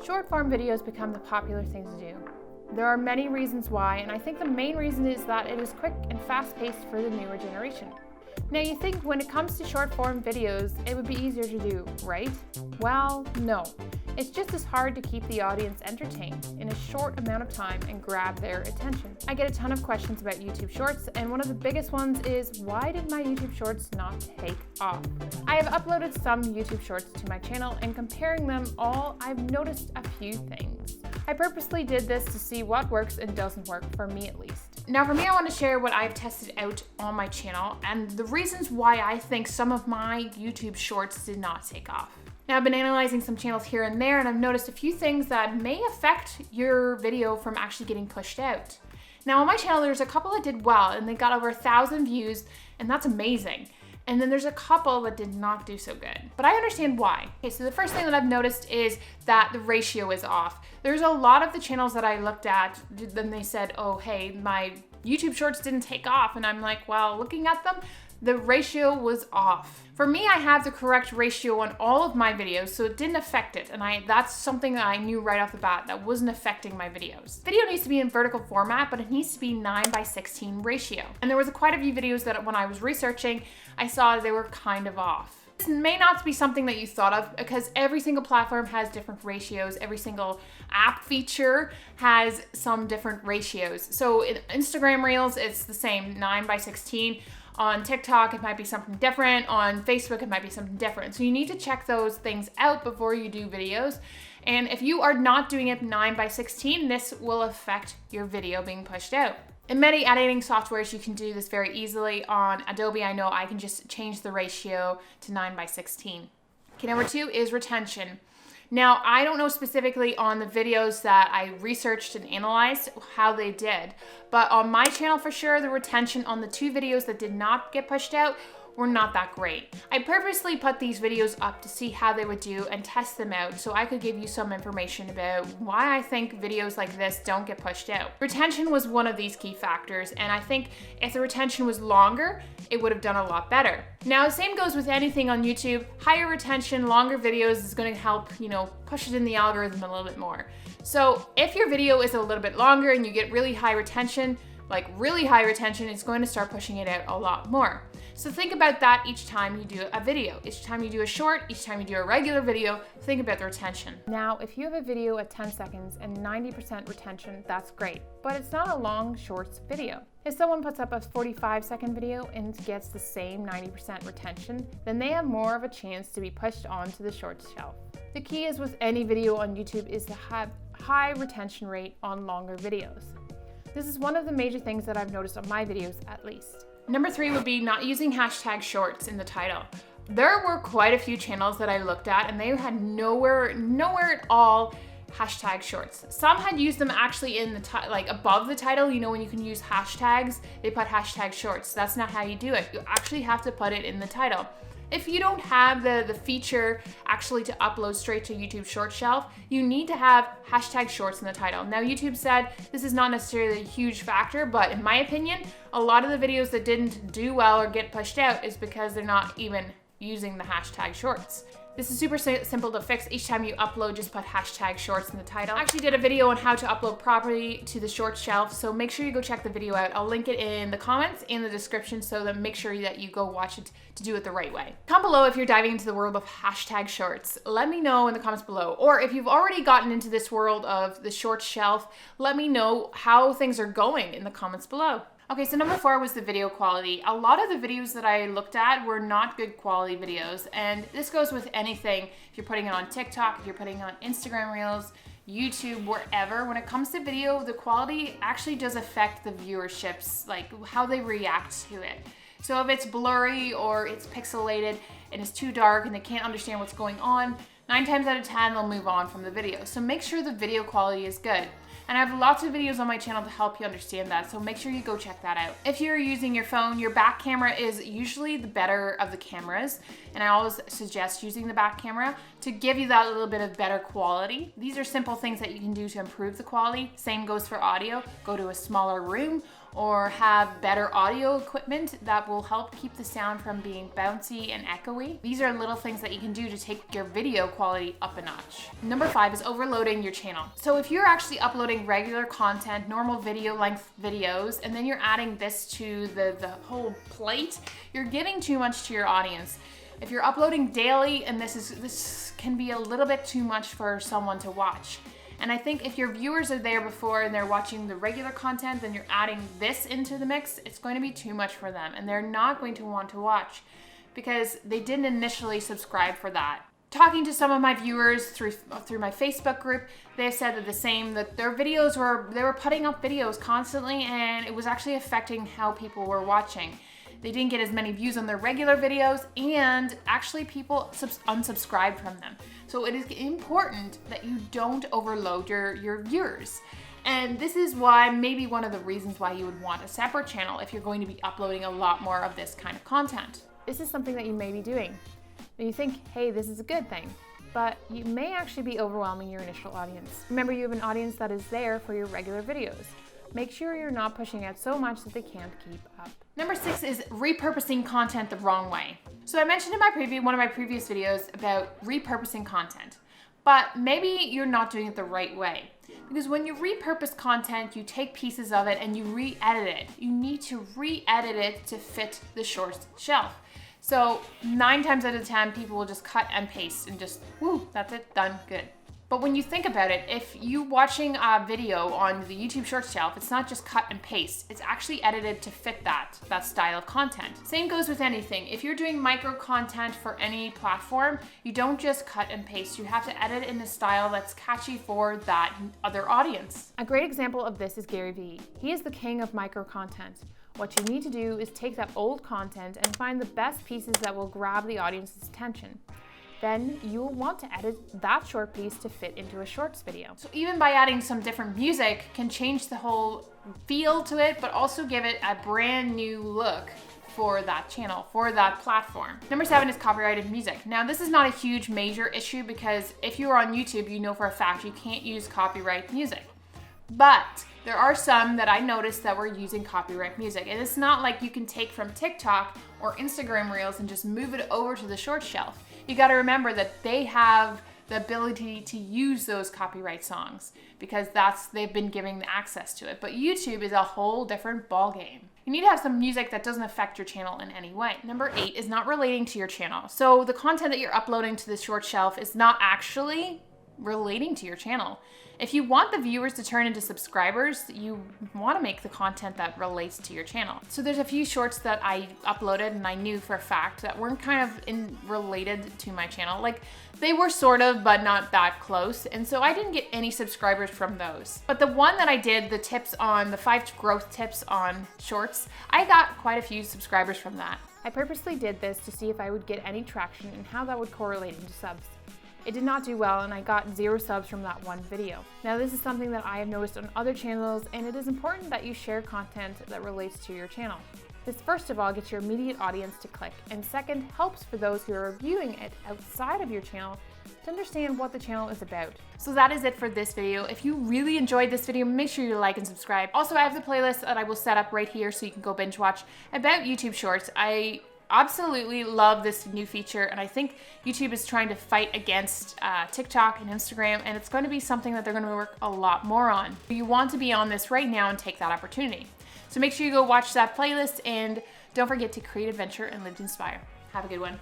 Short form videos become the popular thing to do. There are many reasons why, and I think the main reason is that it is quick and fast-paced for the newer generation. Now you think when it comes to short form videos, it would be easier to do, right? Well, no. It's just as hard to keep the audience entertained in a short amount of time and grab their attention. I get a ton of questions about YouTube Shorts, and one of the biggest ones is, why did my YouTube Shorts not take off? I have uploaded some YouTube Shorts to my channel, and comparing them all, I've noticed a few things. I purposely did this to see what works and doesn't work, for me at least. Now for me, I want to share what I've tested out on my channel and the reasons why I think some of my YouTube Shorts did not take off. Now I've been analyzing some channels here and there, and I've noticed a few things that may affect your video from actually getting pushed out. Now on my channel, there's a couple that did well and they got over 1,000 views, and that's amazing. And then there's a couple that did not do so good, but I understand why. Okay, so the first thing that I've noticed is that the ratio is off. There's a lot of the channels that I looked at, then they said, oh, hey, my YouTube Shorts didn't take off. And I'm like, well, looking at them, the ratio was off. For me, I have the correct ratio on all of my videos, so it didn't affect it. And that's something that I knew right off the bat that wasn't affecting my videos. Video needs to be in vertical format, but it needs to be 9:16 ratio. And there was quite a few videos that when I was researching, I saw they were kind of off. This may not be something that you thought of because every single platform has different ratios. Every single app feature has some different ratios. So in Instagram Reels, it's the same, 9:16. On TikTok, it might be something different. On Facebook, it might be something different. So you need to check those things out before you do videos. And if you are not doing it 9:16, this will affect your video being pushed out. In many editing softwares, you can do this very easily. On Adobe, I know I can just change the ratio to 9:16. Okay, number 2 is retention. Now, I don't know specifically on the videos that I researched and analyzed how they did, but on my channel for sure, the retention on the 2 videos that did not get pushed out were not that great. I purposely put these videos up to see how they would do and test them out so I could give you some information about why I think videos like this don't get pushed out. Retention was one of these key factors, and I think if the retention was longer, it would have done a lot better. Now, the same goes with anything on YouTube. Higher retention, longer videos is going to help, push it in the algorithm a little bit more. So if your video is a little bit longer and you get really high retention, it's going to start pushing it out a lot more. So think about that each time you do a video. Each time you do a short, each time you do a regular video, think about the retention. Now, if you have a video at 10 seconds and 90% retention, that's great, but it's not a long shorts video. If someone puts up a 45-second video and gets the same 90% retention, then they have more of a chance to be pushed onto the shorts shelf. The key is with any video on YouTube is to have high retention rate on longer videos. This is one of the major things that I've noticed on my videos at least. Number 3 would be not using hashtag shorts in the title. There were quite a few channels that I looked at and they had nowhere at all hashtag shorts. Some had used them actually in the above the title, when you can use hashtags, they put hashtag shorts. That's not how you do it. You actually have to put it in the title. If you don't have the feature actually to upload straight to YouTube Short Shelf, you need to have hashtag shorts in the title. Now, YouTube said this is not necessarily a huge factor, but in my opinion, a lot of the videos that didn't do well or get pushed out is because they're not even using the hashtag shorts. This is super simple to fix. Each time you upload, just put hashtag shorts in the title. I actually did a video on how to upload properly to the short shelf, so make sure you go check the video out. I'll link it in the comments and the description, so that make sure that you go watch it to do it the right way. Comment below if you're diving into the world of hashtag shorts. Let me know in the comments below. Or if you've already gotten into this world of the short shelf, let me know how things are going in the comments below. Okay, so number 4 was the video quality. A lot of the videos that I looked at were not good quality videos, and this goes with anything. If you're putting it on TikTok, if you're putting it on Instagram Reels, YouTube, wherever, when it comes to video, the quality actually does affect the viewerships, like how they react to it. So if it's blurry or it's pixelated and it's too dark and they can't understand what's going on, 9 times out of 10, they'll move on from the video. So make sure the video quality is good. And I have lots of videos on my channel to help you understand that, so make sure you go check that out. If you're using your phone, your back camera is usually the better of the cameras, and I always suggest using the back camera to give you that little bit of better quality. These are simple things that you can do to improve the quality. Same goes for audio. Go to a smaller room or have better audio equipment that will help keep the sound from being bouncy and echoey. These are little things that you can do to take your video quality up a notch. Number 5 is overloading your channel. So if you're actually uploading regular content, normal video length videos, and then you're adding this to the whole plate, you're giving too much to your audience. If you're uploading daily, and this can be a little bit too much for someone to watch. And I think if your viewers are there before and they're watching the regular content, then you're adding this into the mix, it's going to be too much for them and they're not going to want to watch because they didn't initially subscribe for that. Talking to some of my viewers through my Facebook group, they've said that that their videos they were putting up videos constantly and it was actually affecting how people were watching. They didn't get as many views on their regular videos and actually people unsubscribed from them. So it is important that you don't overload your viewers. And this is why, maybe one of the reasons why you would want a separate channel if you're going to be uploading a lot more of this kind of content. This is something that you may be doing. And you think, hey, this is a good thing, but you may actually be overwhelming your initial audience. Remember, you have an audience that is there for your regular videos. Make sure you're not pushing out so much that they can't keep up. Number 6 is repurposing content the wrong way. So I mentioned in one of my previous videos about repurposing content, but maybe you're not doing it the right way. Because when you repurpose content, you take pieces of it and you re-edit it. You need to re-edit it to fit the shorts shelf. So 9 times out of 10, people will just cut and paste and just, whoo, that's it, done, good. But when you think about it, if you watching a video on the YouTube Shorts shelf, it's not just cut and paste. It's actually edited to fit that style of content. Same goes with anything. If you're doing micro content for any platform, you don't just cut and paste. You have to edit in a style that's catchy for that other audience. A great example of this is Gary Vee. He is the king of micro content. What you need to do is take that old content and find the best pieces that will grab the audience's attention. Then you'll want to edit that short piece to fit into a shorts video. So even by adding some different music can change the whole feel to it, but also give it a brand new look for that channel, for that platform. Number 7 is copyrighted music. Now this is not a huge major issue because if you're on YouTube, you know for a fact you can't use copyright music. But there are some that I noticed that were using copyright music. And it's not like you can take from TikTok or Instagram Reels and just move it over to the short shelf. You gotta remember that they have the ability to use those copyright songs because they've been giving access to it. But YouTube is a whole different ballgame. You need to have some music that doesn't affect your channel in any way. Number 8 is not relating to your channel. So the content that you're uploading to the short shelf is not actually relating to your channel. If you want the viewers to turn into subscribers, you want to make the content that relates to your channel. So there's a few shorts that I uploaded and I knew for a fact that weren't kind of related to my channel. Like they were sort of, but not that close. And so I didn't get any subscribers from those. But the one that I did, the 5 growth tips on shorts, I got quite a few subscribers from that. I purposely did this to see if I would get any traction and how that would correlate into subs. It did not do well and I got 0 subs from that one video. Now this is something that I have noticed on other channels and it is important that you share content that relates to your channel. This first of all gets your immediate audience to click and second helps for those who are viewing it outside of your channel to understand what the channel is about. So that is it for this video. If you really enjoyed this video, make sure you like and subscribe. Also, I have the playlist that I will set up right here so you can go binge watch about YouTube Shorts. I absolutely love this new feature and I think YouTube is trying to fight against TikTok and Instagram and it's going to be something that they're going to work a lot more on. You want to be on this right now and take that opportunity. So make sure you go watch that playlist and don't forget to create adventure and live to inspire. Have a good one.